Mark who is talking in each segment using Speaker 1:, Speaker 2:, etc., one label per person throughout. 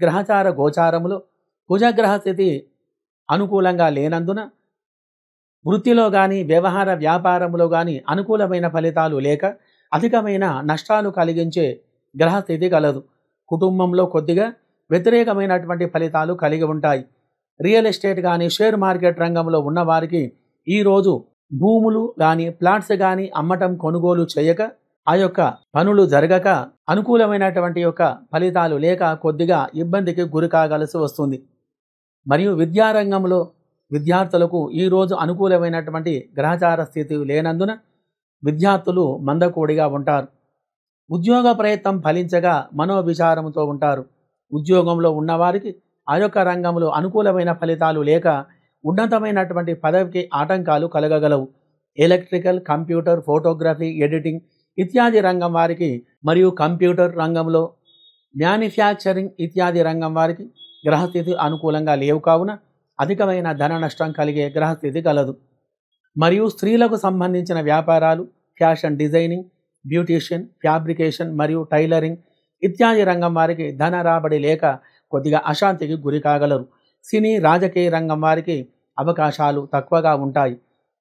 Speaker 1: గ్రహచార గోచారములో కుజగ్రహ స్థితి అనుకూలంగా లేనందున వృత్తిలో కానీ వ్యవహార వ్యాపారంలో కానీ అనుకూలమైన ఫలితాలు లేక అధికమైన నష్టాలు కలిగించే గ్రహస్థితి కలదు. కుటుంబంలో కొద్దిగా వ్యతిరేకమైనటువంటి ఫలితాలు కలిగి ఉంటాయి. రియల్ ఎస్టేట్ కానీ షేర్ మార్కెట్ రంగంలో ఉన్నవారికి ఈరోజు భూములు కానీ ప్లాట్స్ కానీ అమ్మటం కొనుగోలు చేయక ఆ యొక్క పనులు జరగక అనుకూలమైనటువంటి యొక్క ఫలితాలు లేక కొద్దిగా ఇబ్బందికి గురి కాగలసి వస్తుంది. మరియు విద్యారంగంలో విద్యార్థులకు ఈరోజు అనుకూలమైనటువంటి గ్రహచార స్థితి లేనందున విద్యార్థులు మందకోడిగా ఉంటారు. ఉద్యోగ ప్రయత్నం ఫలించగా మనోవిచారంతో ఉంటారు. ఉద్యోగంలో ఉన్నవారికి ఆ యొక్క రంగంలో అనుకూలమైన ఫలితాలు లేక ఉన్నతమైనటువంటి పదవికి ఆటంకాలు కలగగలవు. ఎలక్ట్రికల్, కంప్యూటర్, ఫోటోగ్రఫీ, ఎడిటింగ్ ఇత్యాది రంగం వారికి మరియు కంప్యూటర్ రంగంలో మ్యానుఫ్యాక్చరింగ్ ఇత్యాది రంగం వారికి గ్రహస్థితి అనుకూలంగా లేవు కావున అధికమైన ధన నష్టం కలిగే గ్రహస్థితి కలదు. మరియు స్త్రీలకు సంబంధించిన వ్యాపారాలు, ఫ్యాషన్ డిజైనింగ్, బ్యూటీషియన్, ఫ్యాబ్రికేషన్ మరియు టైలరింగ్ ఇత్యాది రంగం వారికి ధన రాబడి లేక కొద్దిగా అశాంతికి గురి కాగలరు. సినీ, రాజకీయ రంగం వారికి అవకాశాలు తక్కువగా ఉంటాయి.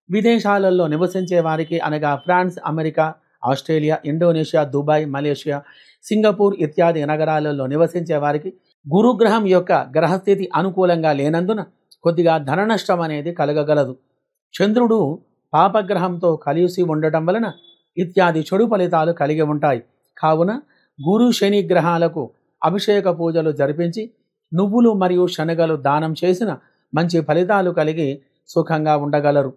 Speaker 1: విదేశాలలో నివసించే వారికి అనగా France, America, Australia, Indonesia, Dubai, Malaysia, Singapore ఇత్యాది నగరాలలో నివసించే వారికి గురుగ్రహం యొక్క గ్రహస్థితి అనుకూలంగా లేనందున కొద్దిగా ధన నష్టం అనేది కలగగలదు. చంద్రుడు పాపగ్రహంతో కలిసి ఉండటం వలన ఇత్యాది చెడు ఫలితాలు కలిగి ఉంటాయి. కావున గురు, శని గ్రహాలకు అభిషేక పూజలు జరిపించి నువ్వులు మరియు శనగలు దానం చేసిన మంచి ఫలితాలు కలిగి సుఖంగా ఉండగలరు.